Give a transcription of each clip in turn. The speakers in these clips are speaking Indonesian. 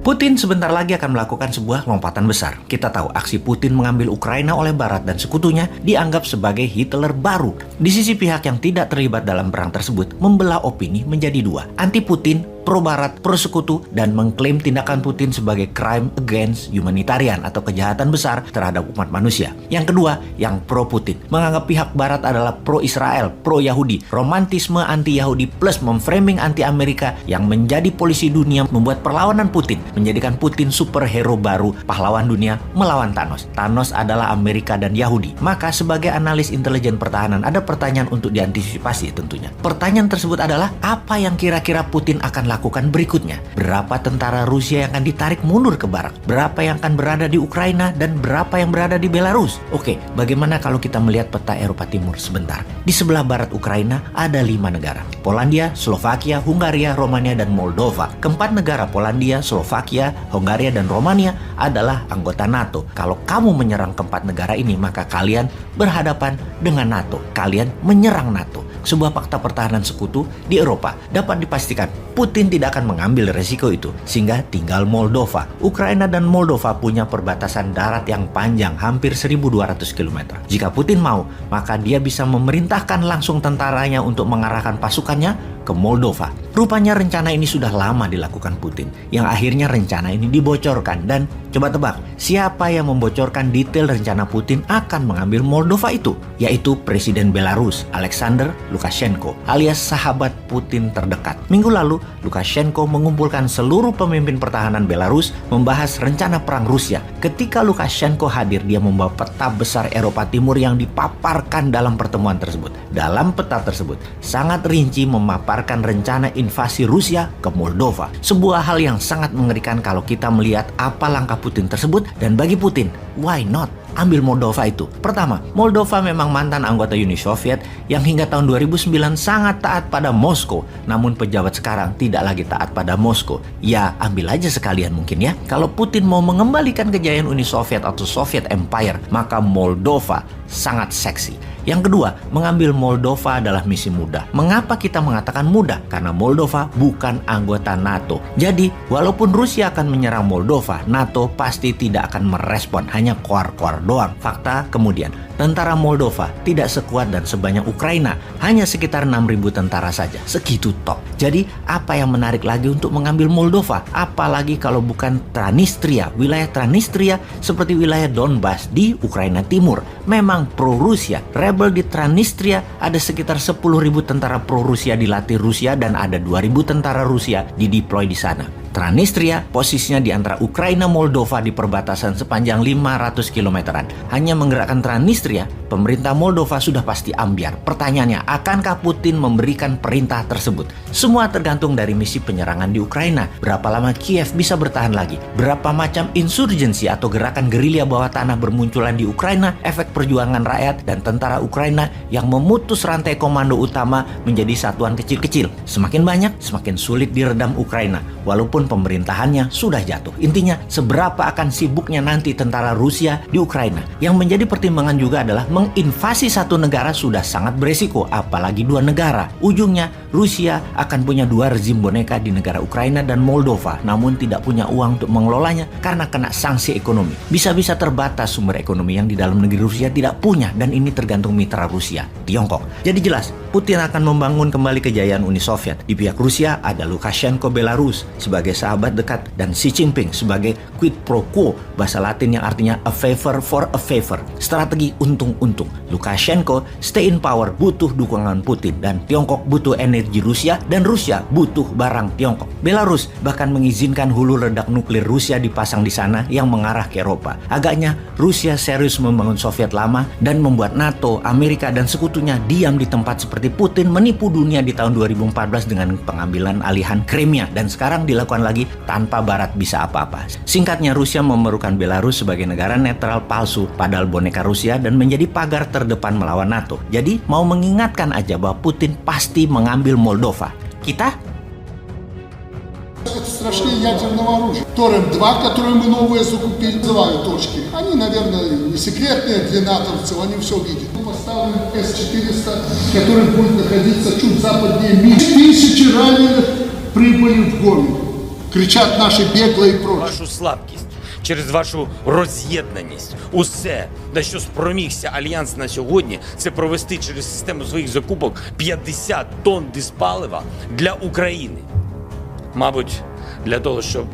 Putin sebentar lagi akan melakukan sebuah lompatan besar. Kita tahu aksi Putin mengambil Ukraina oleh Barat dan sekutunya dianggap sebagai Hitler baru. Di sisi pihak yang tidak terlibat dalam perang tersebut membelah opini menjadi dua. Anti Putin, pro Barat, pro sekutu, dan mengklaim tindakan Putin sebagai crime against humanitarian atau kejahatan besar terhadap umat manusia. Yang kedua, yang pro Putin, menganggap pihak Barat adalah pro Israel, pro Yahudi, romantisme anti Yahudi plus memframing anti Amerika yang menjadi polisi dunia membuat perlawanan Putin, menjadikan Putin superhero baru, pahlawan dunia melawan Thanos. Thanos adalah Amerika dan Yahudi. Maka sebagai analis intelijen pertahanan ada pertanyaan untuk diantisipasi tentunya. Pertanyaan tersebut adalah apa yang kira-kira Putin akan lakukan berikutnya? Berapa tentara Rusia yang akan ditarik mundur ke barat? Berapa yang akan berada di Ukraina dan berapa yang berada di Belarus? Oke, bagaimana kalau kita melihat peta Eropa Timur sebentar? Di sebelah barat Ukraina ada 5 negara. Polandia, Slovakia, Hungaria, Romania, dan Moldova. Keempat negara Polandia, Slovakia, Hungaria, dan Romania adalah anggota NATO. Kalau kamu menyerang keempat negara ini, maka kalian berhadapan dengan NATO. Kalian menyerang NATO. Sebuah fakta pertahanan sekutu di Eropa. Dapat dipastikan Putin tidak akan mengambil resiko itu, sehingga tinggal Moldova. Ukraina dan Moldova punya perbatasan darat yang panjang, hampir 1.200 km. Jika Putin mau, maka dia bisa memerintahkan langsung tentaranya untuk mengarahkan pasukannya ke Moldova. Rupanya rencana ini sudah lama dilakukan Putin, yang akhirnya rencana ini dibocorkan. Dan coba tebak, siapa yang membocorkan detail rencana Putin akan mengambil Moldova itu? Yaitu Presiden Belarus, Alexander Lukashenko, alias sahabat Putin terdekat. Minggu lalu, Lukashenko mengumpulkan seluruh pemimpin pertahanan Belarus membahas rencana perang Rusia. Ketika Lukashenko hadir, dia membawa peta besar Eropa Timur yang dipaparkan dalam pertemuan tersebut. Dalam peta tersebut, sangat rinci memaparkan rencana invasi Rusia ke Moldova. Sebuah hal yang sangat mengerikan kalau kita melihat apa langkah Putin tersebut. Dan bagi Putin, why not? Ambil Moldova itu. Pertama, Moldova memang mantan anggota Uni Soviet yang hingga tahun 2009 sangat taat pada Moskow. Namun pejabat sekarang tidak lagi taat pada Moskow. Ya, ambil aja sekalian mungkin ya. Kalau Putin mau mengembalikan kejayaan Uni Soviet atau Soviet Empire, maka Moldova sangat seksi. Yang kedua, mengambil Moldova adalah misi mudah. Mengapa kita mengatakan mudah? Karena Moldova bukan anggota NATO. Jadi, walaupun Rusia akan menyerang Moldova, NATO pasti tidak akan merespon, hanya koar-koar doang. Fakta kemudian, tentara Moldova tidak sekuat dan sebanyak Ukraina, hanya sekitar 6.000 tentara saja. Segitu top. Jadi, apa yang menarik lagi untuk mengambil Moldova? Apalagi kalau bukan Transnistria, wilayah Transnistria seperti wilayah Donbas di Ukraina Timur. Memang pro-Rusia. Rebel di Transnistria ada sekitar 10.000 tentara pro-Rusia dilatih Rusia dan ada 2.000 tentara Rusia dideploy di sana. Transnistria posisinya di antara Ukraina Moldova di perbatasan sepanjang 500 kilometeran. Hanya menggerakkan Transnistria, pemerintah Moldova sudah pasti ambyar. Pertanyaannya, akankah Putin memberikan perintah tersebut? Semua tergantung dari misi penyerangan di Ukraina. Berapa lama Kiev bisa bertahan lagi? Berapa macam insurgensi atau gerakan gerilya bawah tanah bermunculan di Ukraina? Efek perjuangan rakyat dan tentara Ukraina yang memutus rantai komando utama menjadi satuan kecil-kecil. Semakin banyak, semakin sulit diredam Ukraina. Walaupun pemerintahannya sudah jatuh. Intinya, seberapa akan sibuknya nanti tentara Rusia di Ukraina. Yang menjadi pertimbangan juga adalah menginvasi satu negara sudah sangat beresiko, apalagi 2 negara. Ujungnya, Rusia akan punya 2 rezim boneka di negara Ukraina dan Moldova, namun tidak punya uang untuk mengelolanya karena kena sanksi ekonomi. Bisa-bisa terbatas sumber ekonomi yang di dalam negeri Rusia tidak punya, dan ini tergantung mitra Rusia, Tiongkok. Jadi jelas, Putin akan membangun kembali kejayaan Uni Soviet. Di pihak Rusia ada Lukashenko Belarus sebagai sahabat dekat dan Xi Jinping sebagai quid pro quo, bahasa Latin yang artinya a favor for a favor, strategi untung-untung. Lukashenko stay in power butuh dukungan Putin, dan Tiongkok butuh energi Rusia, dan Rusia butuh barang Tiongkok. Belarus bahkan mengizinkan hulu ledak nuklir Rusia dipasang di sana yang mengarah ke Eropa. Agaknya Rusia serius membangun Soviet lama dan membuat NATO, Amerika, dan sekutunya diam di tempat seperti Putin menipu dunia di tahun 2014 dengan pengambilan alihan Crimea, dan sekarang dilakukan lagi tanpa Barat bisa apa-apa. Singkatnya, Rusia memerlukan Belarus sebagai negara netral palsu padahal boneka Rusia dan menjadi pagar terdepan melawan NATO. Jadi mau mengingatkan aja bahwa Putin pasti mengambil Moldova. Kita Это страшнее ядерного оружия. Торрент-2, которые мы новые закупили, называют точки. Они, наверное, не секретные для натовцев, они все видят. Мы поставим С-400, который будет находиться чуть западнее Минска. 1000 раненых прибыли в Гомель. кричат наши беглые и прочее. Вашу слабкість, через вашу роз'єднаність. Усе, на що спромігся Альянс на сьогодні, це провести через систему своїх закупок 50 тонн диспалива для України. Мабуть, для того, щоб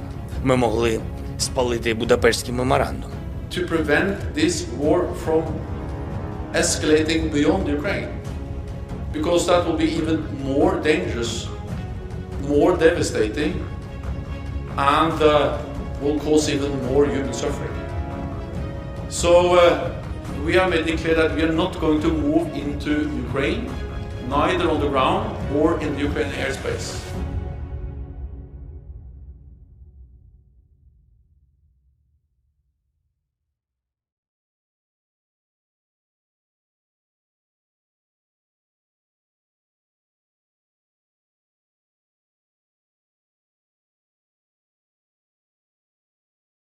ми могли спалити Будапештський меморандум. To prevent this war from escalating beyond Ukraine. Because that will be even more dangerous, more devastating, and will cause even more human suffering. So we have made it clear that we are not going to move into Ukraine, neither on the ground or in the Ukrainian airspace.